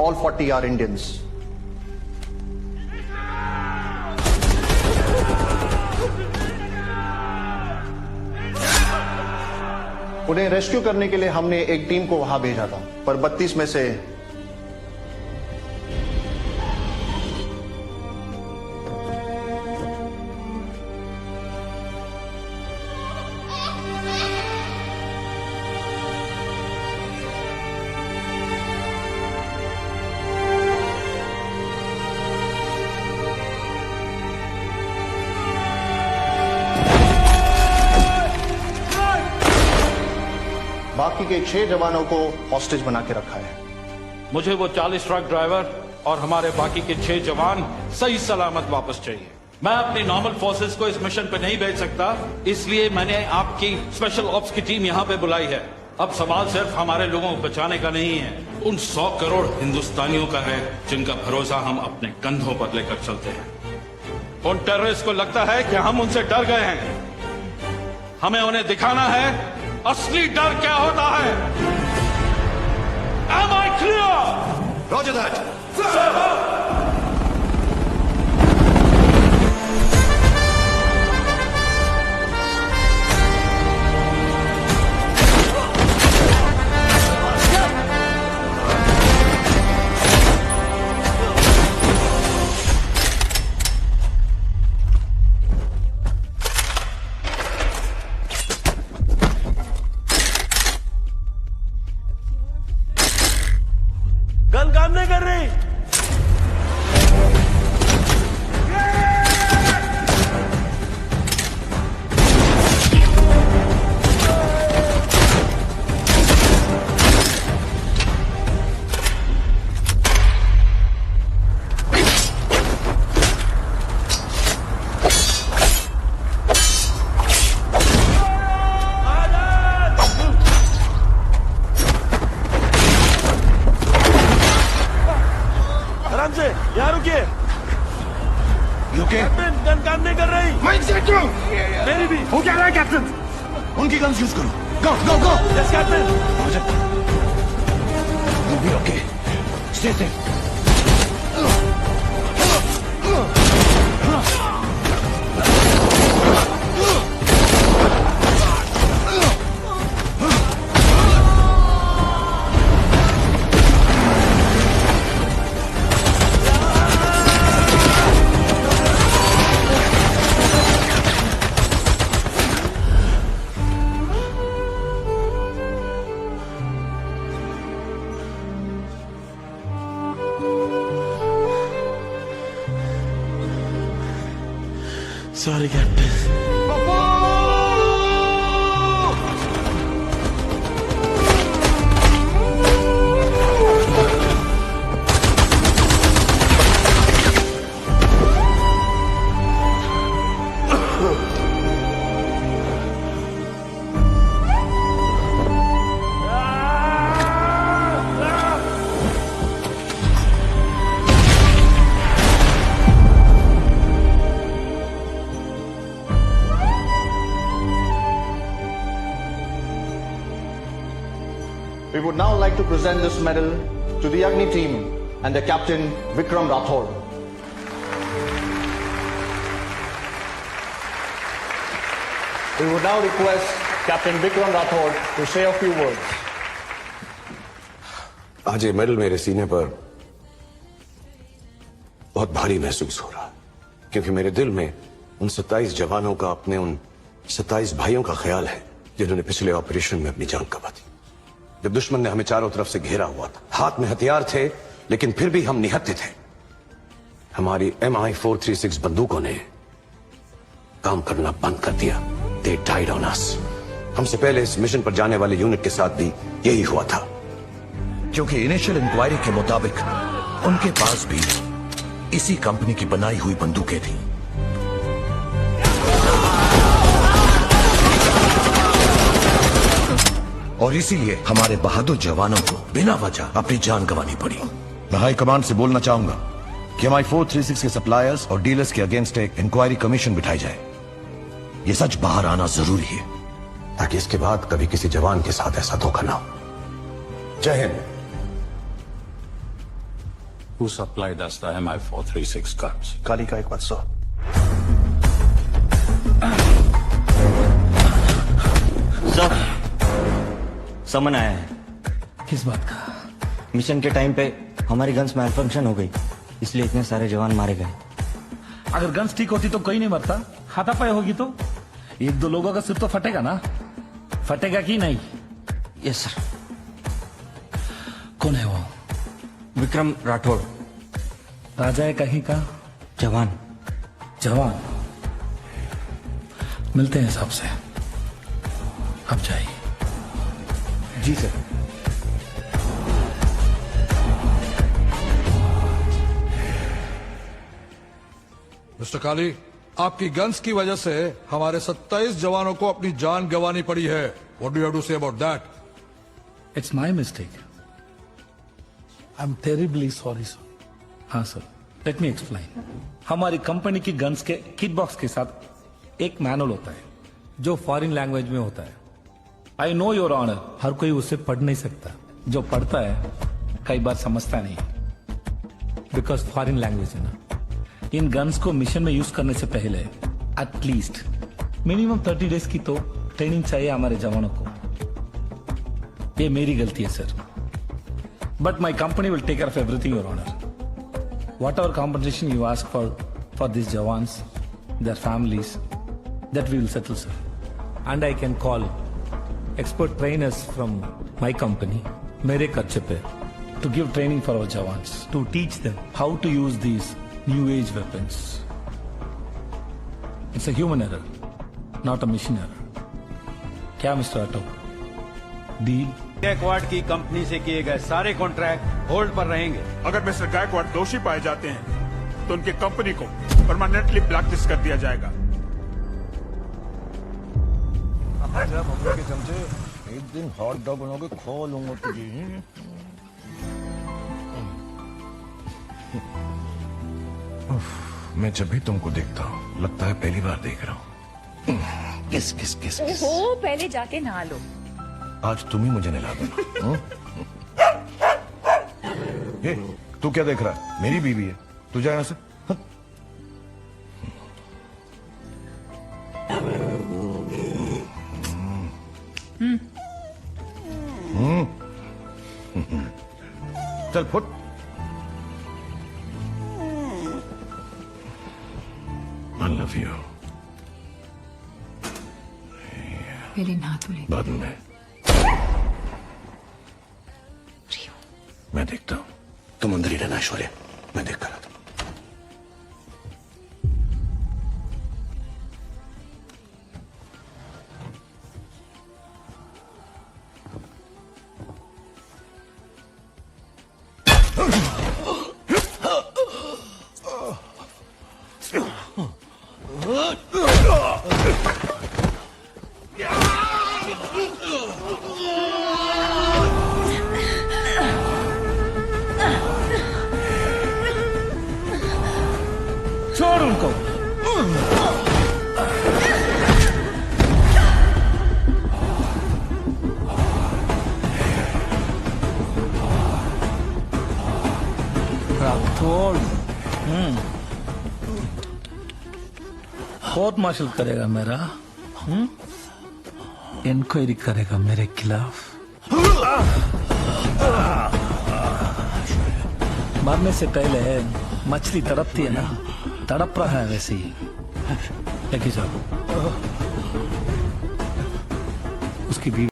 All 40 are Indians. उन्हें rescue करने के लिए हमने एक टीम को वहां भेजा था, पर 32 में से बाकी के 6 जवानों को हॉस्टेज बना के रखा है। मुझे वो 40 ट्रक ड्राइवर और हमारे बाकी के 6 जवान सही सलामत वापस चाहिए। मैं अपनी नॉर्मल फोर्सेस को इस मिशन पे नहीं भेज सकता, इसलिए मैंने आपकी स्पेशल ऑप्स की टीम यहाँ पे बुलाई है। अब सवाल सिर्फ हमारे लोगों को बचाने का नहीं है, उन 100 करोड़ हिंदुस्तानियों का है जिनका भरोसा हम अपने कंधों पर लेकर चलते हैं। उन टेररिस्ट को लगता है कि हम उनसे डर गए हैं। हमें उन्हें दिखाना है असली डर क्या होता है। Am I clear? Roger that. Gun काम नहीं कर रही। आराम से यहाँ रुकिए। कैप्टन गन काम नहीं कर रही। मेरी भी। हो क्या रहा है कैप्टन? उनकी गन्स यूज करो। Go go go. Yes captain. Okay, stay safe. Sorry captain. We would now like to present this medal to the Agni team and their captain Vikram Rathod. We would now request Captain Vikram Rathod to say a few words. आज ये medal मेरे सीने पर बहुत भारी महसूस हो रहा है, क्योंकि मेरे दिल में उन 27 जवानों का, अपने उन 27 भाइयों का ख्याल है जिन्होंने पिछले ऑपरेशन में अपनी जान गंवा दी। जब दुश्मन ने हमें चारों तरफ से घेरा हुआ था, हाथ में हथियार थे, लेकिन फिर भी हम निहत्थे थे। हमारी MI436 बंदूकों ने काम करना बंद कर दिया। They died on us. हमसे पहले इस मिशन पर जाने वाले यूनिट के साथ भी यही हुआ था, क्योंकि इनिशियल इंक्वायरी के मुताबिक उनके पास भी इसी कंपनी की बनाई हुई बंदूकें थी। और इसीलिए हमारे बहादुर जवानों को बिना वजह अपनी जान गंवानी पड़ी। मैं हाई कमांड से बोलना चाहूंगा कि MI436 के सप्लायर्स और डीलर्स के अगेंस्ट एक इंक्वायरी कमीशन बिठाई जाए। ये सच बाहर आना जरूरी है, ताकि इसके बाद कभी किसी जवान के साथ ऐसा धोखा ना हो। जय Hind. who supplied us the Mi-436 guns. काली का एक बात सो सर, समन आया है। किस बात का? मिशन के टाइम पे हमारी गन्स मैल फंक्शन हो गई, इसलिए इतने सारे जवान मारे गए। अगर गन्स ठीक होती तो कोई नहीं मरता। हाथापाई होगी तो एक दो लोगों का सिर तो फटेगा ना। फटेगा कि नहीं? Yes sir. कौन है वो? विक्रम राठौड़। राजा है कहीं का? जवान। जवान। मिलते हैं सबसे। अब जाइए। जी सर। मिस्टर काली, आपकी गन्स की वजह से हमारे 27 जवानों को अपनी जान गंवानी पड़ी है। What do you have to say about that? It's my mistake. I am terribly sorry sir. हाँ सर, लेट मी एक्सप्लेन। हमारी कंपनी की गन्स के किट बॉक्स के साथ एक मैनुअल होता है जो फॉरेन लैंग्वेज में होता है। आई नो योर ऑनर, हर कोई उसे पढ़ नहीं सकता। जो पढ़ता है कई बार समझता नहीं, बिकॉज फॉरेन लैंग्वेज है ना। इन गन्स को मिशन में यूज करने से पहले एटलीस्ट मिनिमम 30 डेज की तो ट्रेनिंग चाहिए हमारे जवानों को। ये मेरी गलती है sir, but my company will take care of everything your honour. Whatever compensation you ask for this jawans, their families, that we will settle sir. And I can call expert trainers from my company मेरे खर्चे पे to give training for our jawans, to teach them how to use these new age weapons. It's a human error, not a mission error. क्या mister auto? Deal? Gaekwad की company से किए गए सारे contract hold पर रहेंगे। अगर मिस्टर गायकवाड़ दोषी पाए जाते हैं तो उनकी कंपनी को परमानेंटली ब्लैकलिस्ट कर दिया जाएगा। के चमचे, एक दिन हॉट डॉग बना के खा लूंगा तुझे। मैं जब भी तुमको देखता हूँ लगता है पहली बार देख रहा हूँ। किस किस किस किस। ओहो, पहले जाके नहा लो। आज तुम ही मुझे नहला दो। ये तू क्या देख रहा है? मेरी बीवी है, तू जा यहाँ से। चल फुट। I love you. पहले नहा तो ले। बाद में मैं देखता हूँ। तुम अंदर ही रहना ऐश्वर्या, मैं देख कर आता हूं। छोड़ उनको। राठौड़ कोर्ट मार्शल करेगा मेरा, इंक्वायरी करेगा मेरे खिलाफ। मरने से पहले मछली तड़पती है ना, तड़प रहा है वैसे ही। लेके जाओ उसकी बीवी।